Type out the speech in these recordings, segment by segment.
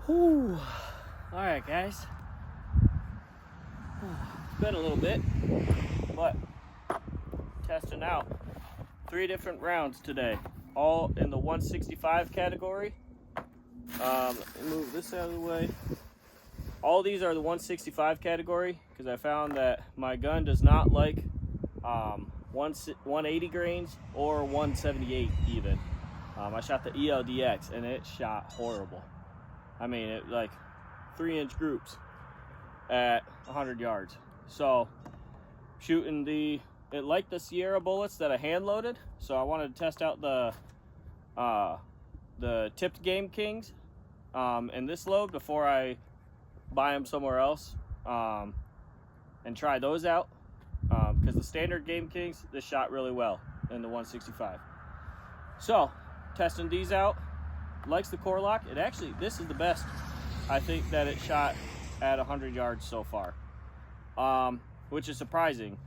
Whew. All right, guys. It's been a little bit, but testing out 3 different rounds today, all in the 165 category. Let me move this out of the way. All these are the 165 category because I found that my gun does not like 180 grains or 178 even. I shot the ELDX and it shot horrible. I mean, it like 3-inch groups at 100 yards. So shooting it liked the Sierra bullets that I hand loaded. So I wanted to test out the tipped Game Kings in this load before I buy them somewhere else and try those out. Because the standard Game Kings, this shot really well in the 165. So testing these out. Likes the core lock. It actually, this is the best I think that it shot at 100 yards so far, which is surprising.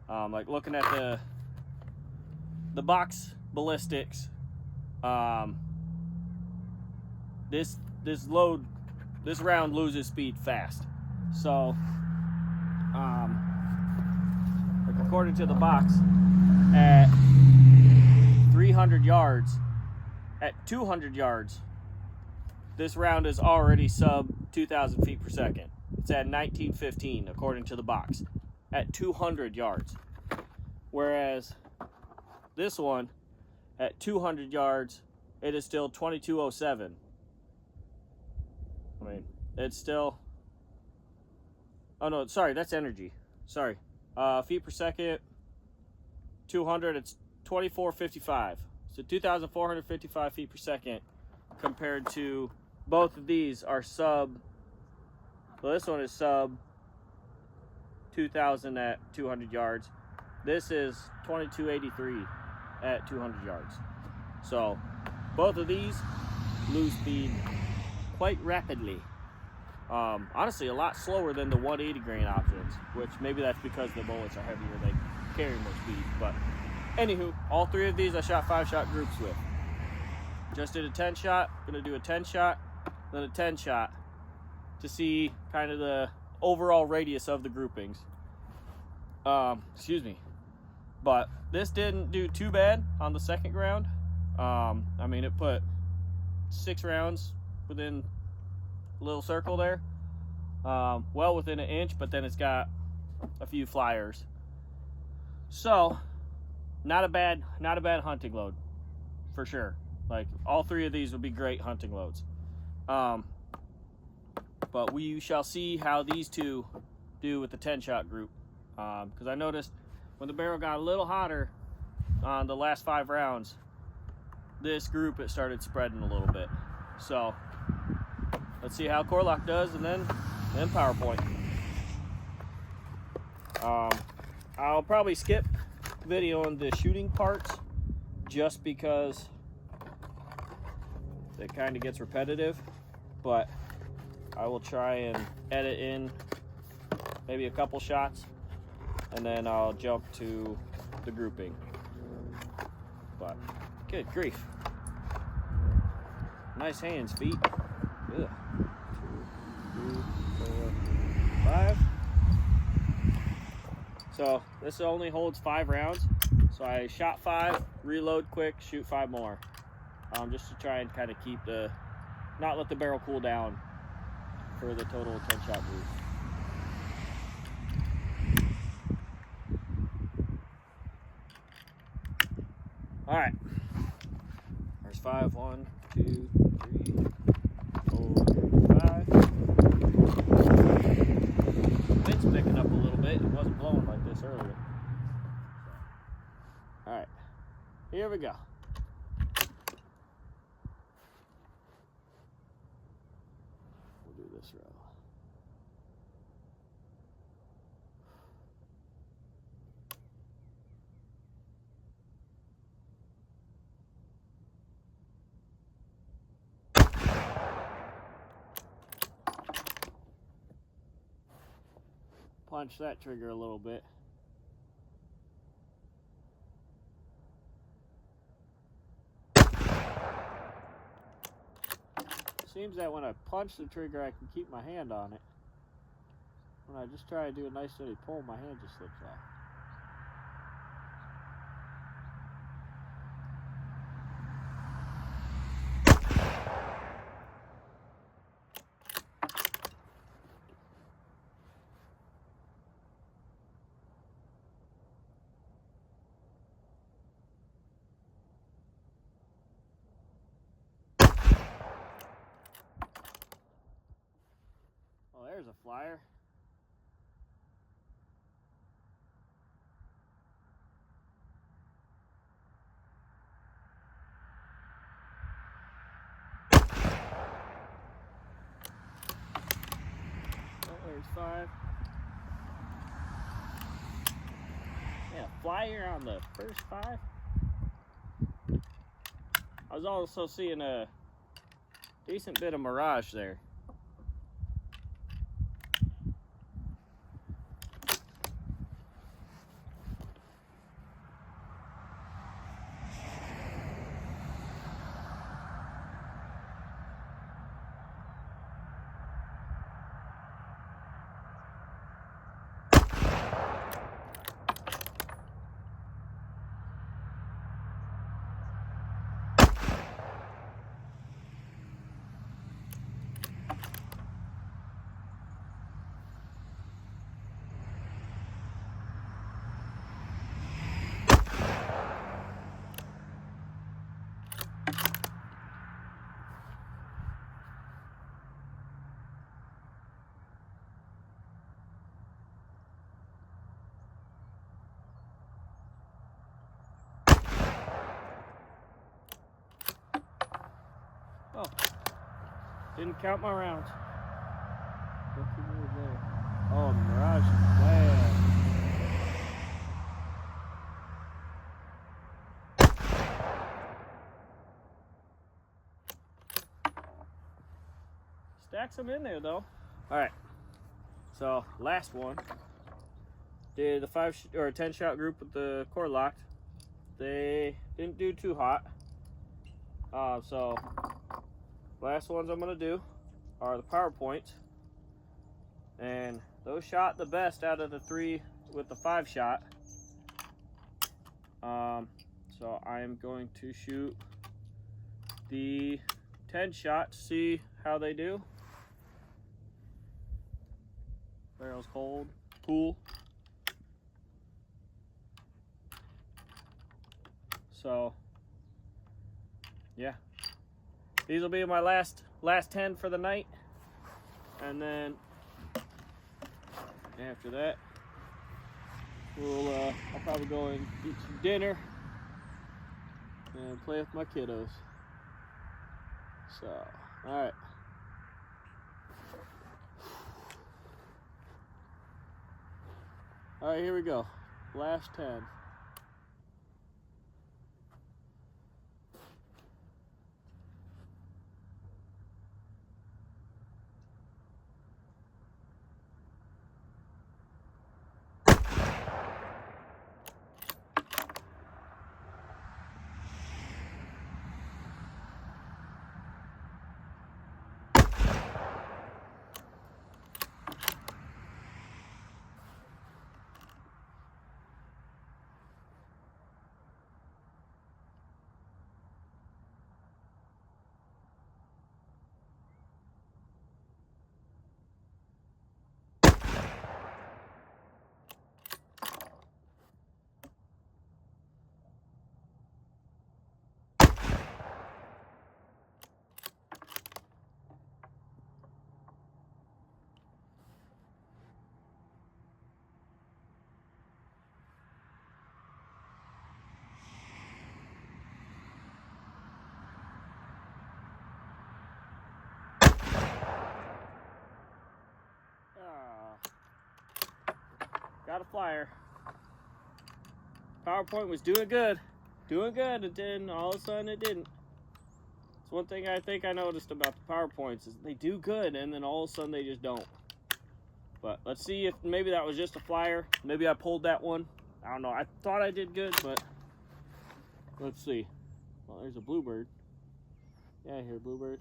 Like looking at the box ballistics, this round loses speed fast. So like according to the box, at 300 yards, at 200 yards, this round is already sub 2,000 feet per second. It's at 1915 according to the box at 200 yards. Whereas this one at 200 yards, it is still 2207. I mean, it's still, oh no, sorry, that's energy. Sorry. Feet per second, 200, it's 2455. So 2,455 feet per second compared to both of these are sub, well, this one is sub 2,000 at 200 yards. This is 2283 at 200 yards. So both of these lose speed quite rapidly. Honestly, a lot slower than the 180 grain options, which maybe that's because the bullets are heavier, they carry more speed. But anywho, all 3 of these I shot 5-shot groups with. Just did a 10-shot, gonna do a 10-shot, then a 10-shot to see kind of the overall radius of the groupings. Excuse me. But this didn't do too bad on the second round. I mean, it put 6 rounds within a little circle there. Well within an inch, but then it's got a few flyers. So, not a bad hunting load, for sure. Like, all 3 of these would be great hunting loads. But we shall see how these 2 do with the 10-shot group. Because I noticed when the barrel got a little hotter on the last 5 rounds, this group, it started spreading a little bit. So, let's see how core lock does, and then PowerPoint. I'll probably skip video on the shooting parts just because it kind of gets repetitive, but I will try and edit in maybe a couple shots and then I'll jump to the grouping. But good grief, nice hands, feet. Ugh. 2, 3, 4, 5. So this only holds 5 rounds. So I shot 5, reload quick, shoot 5 more. Just to try and kind of keep not let the barrel cool down for the total 10-shot group. All right. There's 5. 1, 2, 3, 4, 5. Wind's picking up a little bit. It wasn't blowing like this earlier. All right, here we go. We'll do this row. Punch that trigger a little bit. seems that when I punch the trigger, I can keep my hand on it. When I just try to do a nice steady pull, my hand just slips off. Oh, there's a flyer. Oh, there's 5. Yeah, flyer on the first 5. I was also seeing a decent bit of mirage there. Oh, didn't count my rounds. There. Oh, the mirage is bad. Stack some in there though. All right, so last one. Did the 5 or 10 shot group with the core locked. They didn't do too hot. So last ones I'm gonna do are the PowerPoints, and those shot the best out of the 3 with the 5 shot. So I am going to shoot the 10 shot to see how they do. Barrel's cold, cool. So yeah, these will be my last 10 for the night, and then after that I'll probably go and eat some dinner and play with my kiddos. So, all right. All right, here we go. Last 10. Got a flyer. PowerPoint was doing good, and then all of a sudden it didn't. It's one thing I think I noticed about the PowerPoints is they do good, and then all of a sudden they just don't. But let's see if maybe that was just a flyer. Maybe I pulled that one. I don't know. I thought I did good, but let's see. Well, there's a bluebird. Yeah, I hear bluebird.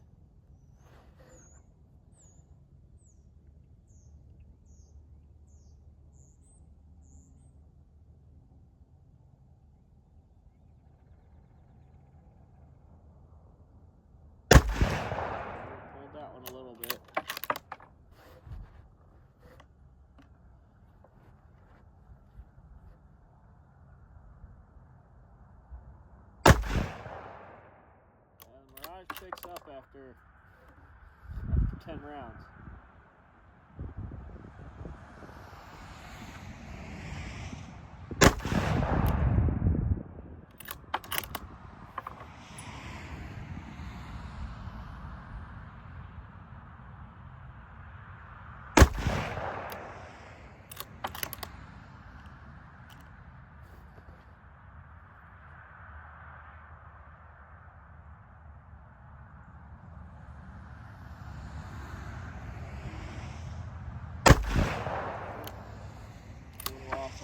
Wattage picks up after 10 rounds.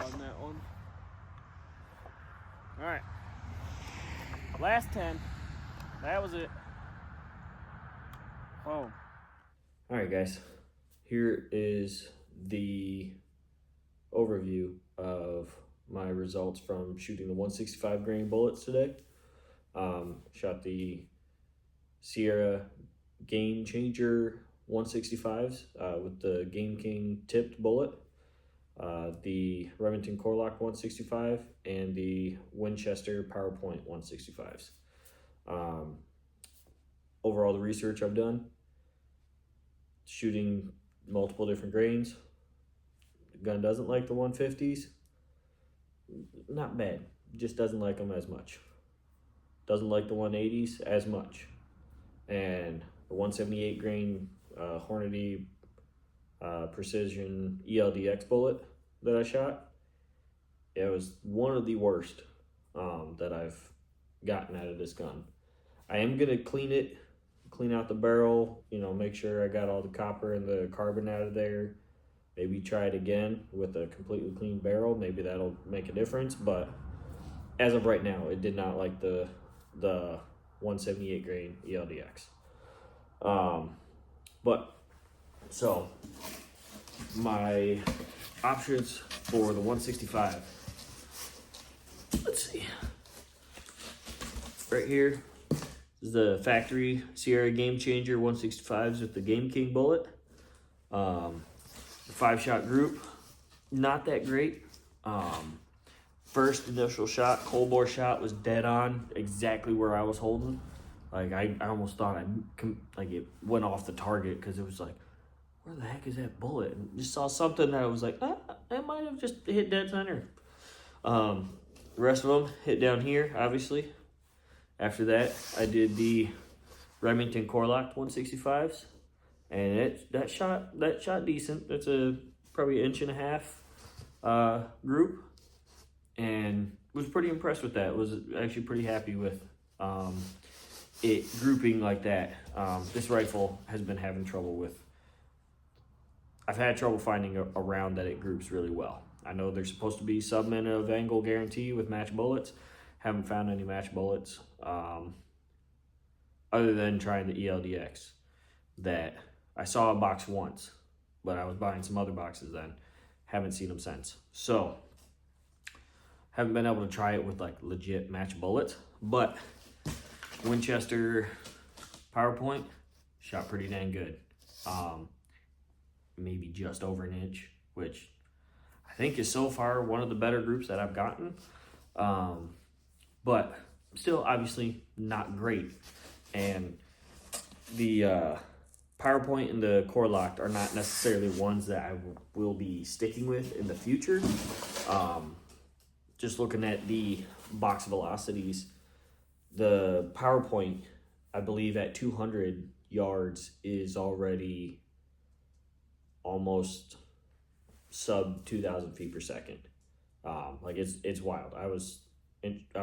On that one. All right, last 10. That was it. Oh. All right, guys. Here is the overview of my results from shooting the 165 grain bullets today. Shot the Sierra Game Changer 165s with the Game King tipped bullet. The Remington Corlock 165 and the Winchester PowerPoint 165s. Overall, the research I've done, shooting multiple different grains. The gun doesn't like the 150s. Not bad, just doesn't like them as much. Doesn't like the 180s as much. And the 178 grain Hornady Precision ELDX bullet that I shot, it was one of the worst that I've gotten out of this gun. I am gonna clean out the barrel, make sure I got all the copper and the carbon out of there. Maybe try it again with a completely clean barrel. Maybe that'll make a difference. But as of right now, it did not like the 178 grain ELDX. But so my options for the 165. Let's see. Right here is the factory Sierra Game Changer 165s with the Game King bullet. The 5-shot group, not that great. First initial shot, cold bore shot, was dead on, exactly where I was holding. Like I almost thought it went off the target because it was like, where the heck is that bullet? And just saw something that I was like, it might have just hit dead center. The rest of them hit down here, obviously. After that, I did the Remington Corlock 165s, and that shot decent. That's probably 1.5 inch group, and was pretty impressed with that. Was actually pretty happy with it grouping like that. This rifle has been having trouble with. I've had trouble finding a round that it groups really well. I know there's supposed to be sub-min of angle guarantee with match bullets. Haven't found any match bullets other than trying the ELDX that I saw a box once, but I was buying some other boxes then. Haven't seen them since. So haven't been able to try it with like legit match bullets, but Winchester PowerPoint shot pretty dang good. Maybe just over 1 inch, which I think is so far one of the better groups that I've gotten. But still obviously not great. And the PowerPoint and the Corlock are not necessarily ones that I will be sticking with in the future. Just looking at the box velocities, the PowerPoint, I believe at 200 yards is already almost sub 2,000 feet per second. Like it's wild. I was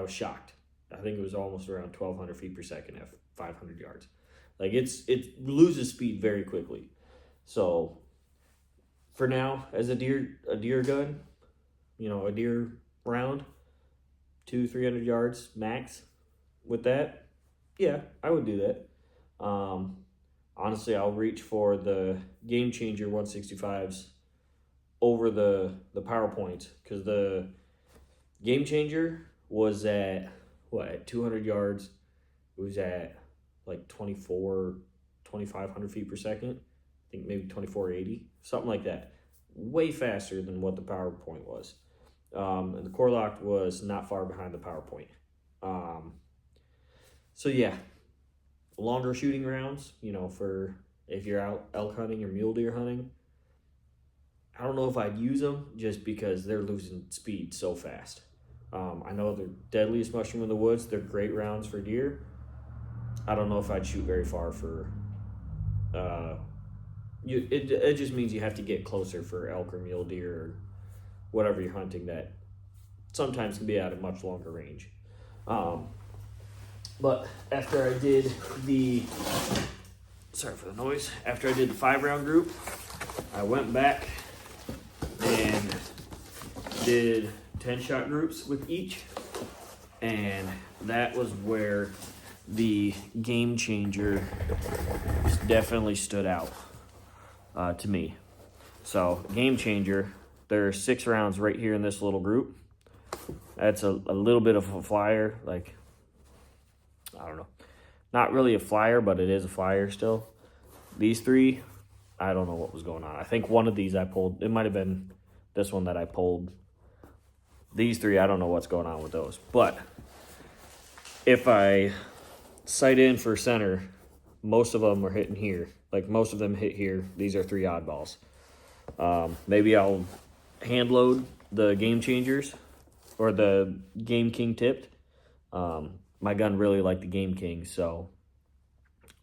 shocked. I think it was almost around 1,200 feet per second at 500 yards. Like it loses speed very quickly. So for now, as a deer gun, a deer round, 200-300 yards max with that, yeah, I would do that. Honestly, I'll reach for the Game Changer 165s over the PowerPoint, because the Game Changer was at 200 yards. It was at like 2,500 feet per second. I think maybe 2,480, something like that. Way faster than what the PowerPoint was. And the Corlock was not far behind the PowerPoint. So yeah, longer shooting rounds, you know, for if you're out elk hunting or mule deer hunting. I don't know if I'd use them just because they're losing speed so fast. I know they're deadliest mushroom in the woods. They're great rounds for deer. I don't know if I'd shoot very far for. It just means you have to get closer for elk or mule deer or whatever you're hunting that sometimes can be at a much longer range. But after I did the, sorry for the noise, after I did the 5-round group, I went back and did 10-shot groups with each, and that was where the game changer definitely stood out to me. So game changer, there's 6 rounds right here in this little group. That's a little bit of a flyer, like, I don't know, not really a flyer, but it is a flyer still. These 3, I don't know what was going on. I think one of these I pulled, it might have been this one that I pulled. These 3, I don't know what's going on with those. But if I sight in for center, most of them are hitting here. Like, most of them hit here. These are 3 oddballs. Maybe I'll hand load the game changers or the Game King tipped. My gun really liked the Game King, so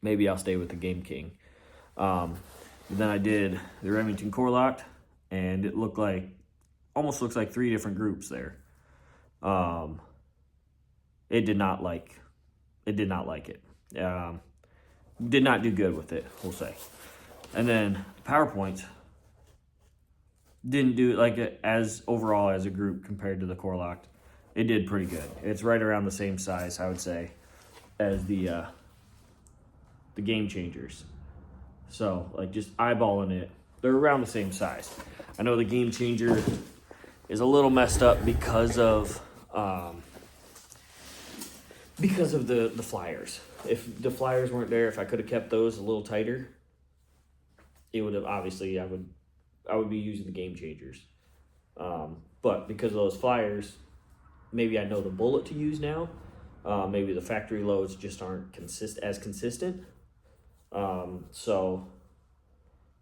maybe I'll stay with the Game King. Then I did the Remington Core Locked, and it looked like, almost looks like 3 different groups there. It did not like it. Did not do good with it, we'll say. And then PowerPoints didn't do it like as overall as a group compared to the Core Locked. It did pretty good. It's right around the same size, I would say, as the game changers. So, like, just eyeballing it, they're around the same size. I know the game changer is a little messed up because of the flyers. If the flyers weren't there, if I could have kept those a little tighter, it would have, obviously, I would be using the game changers. But because of those flyers, maybe I know the bullet to use now. Maybe the factory loads just aren't as consistent. So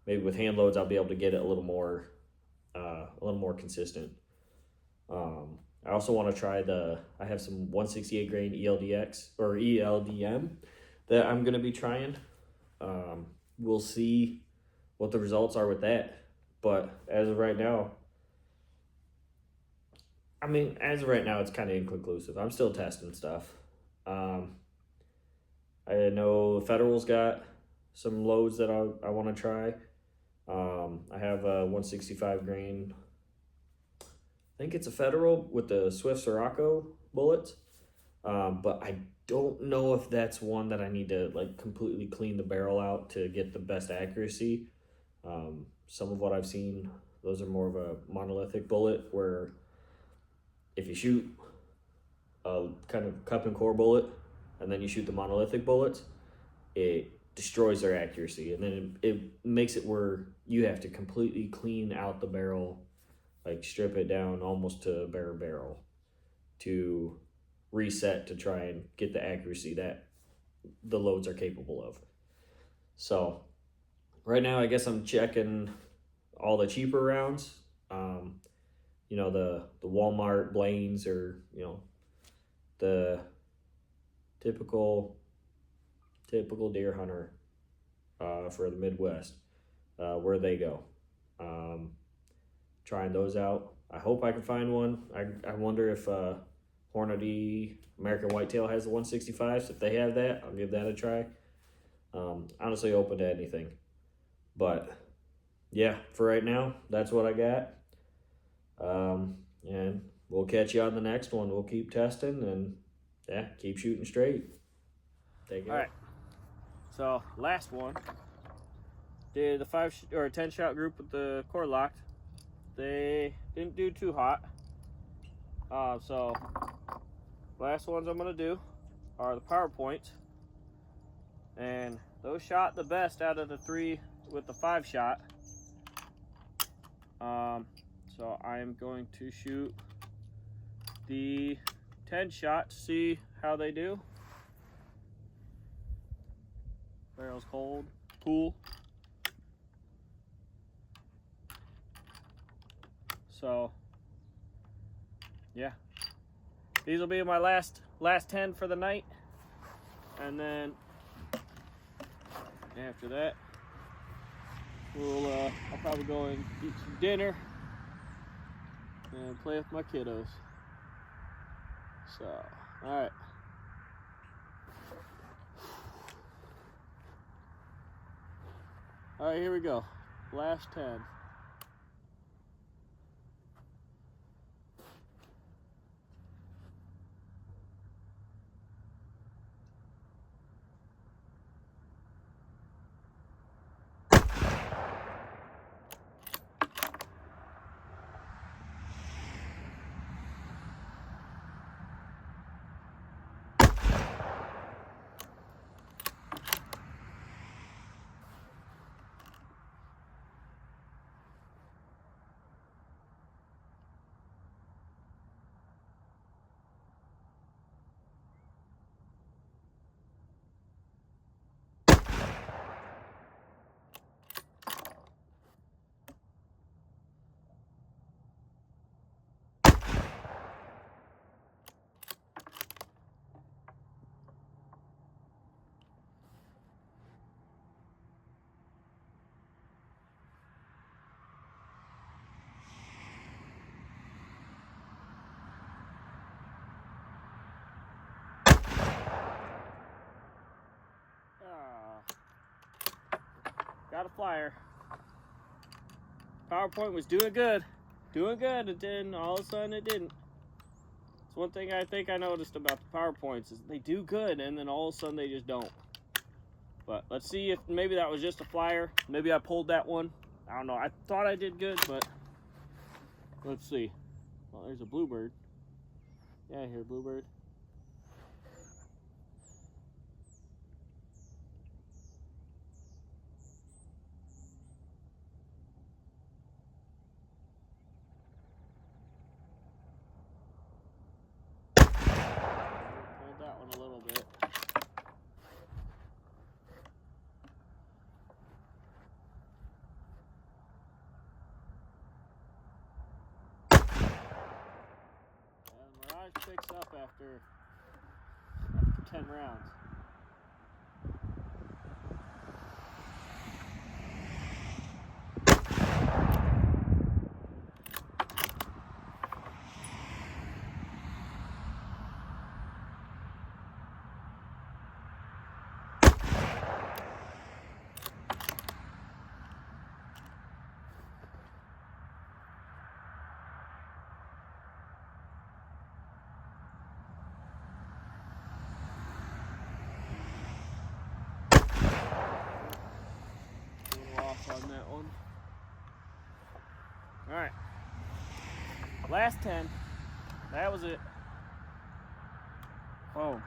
maybe with hand loads, I'll be able to get it a little more consistent. I also want to try I have some 168 grain ELDX or ELDM that I'm going to be trying. We'll see what the results are with that. But as of right now, it's kind of inconclusive. I'm still testing stuff. I know Federal's got some loads that I want to try. I have a 165 grain, I think it's a Federal with the Swift Sirocco bullets. But I don't know if that's one that I need to like completely clean the barrel out to get the best accuracy. Some of what I've seen, those are more of a monolithic bullet where if you shoot a kind of cup and core bullet and then you shoot the monolithic bullets, it destroys their accuracy. And then it makes it where you have to completely clean out the barrel, like strip it down almost to bare barrel to reset to try and get the accuracy that the loads are capable of. So right now, I guess I'm checking all the cheaper rounds. The Walmart Blaines, or the typical deer hunter for the Midwest, where they go. Trying those out. I hope I can find one. I wonder if Hornady American Whitetail has the 165s. If they have that, I'll give that a try. Honestly open to anything. But yeah, for right now, that's what I got. And we'll catch you on the next one. We'll keep testing and keep shooting straight. Take care. All right. So last one, did the 10-shot group with the Core Locked. They didn't do too hot. So last ones I'm gonna do are the PowerPoints, and those shot the best out of the 3 with the 5-shot. So I am going to shoot the 10-shot to see how they do. Barrel's cold, cool. So, yeah. These will be my last 10 for the night. And then after that, I'll probably go and eat some dinner and play with my kiddos. So, all right. All right, here we go. Last 10. Got a flyer. PowerPoint was doing good, and then all of a sudden it didn't. It's one thing I think I noticed about the PowerPoints is they do good, and then all of a sudden they just don't. But let's see if maybe that was just a flyer. Maybe I pulled that one. I don't know. I thought I did good, but let's see. Well, there's a bluebird. Yeah, I hear a bluebird. Pulled that one a little bit. And the Mirage picks up after 10 rounds. Off on that one. All right, last 10. That was it. Oh.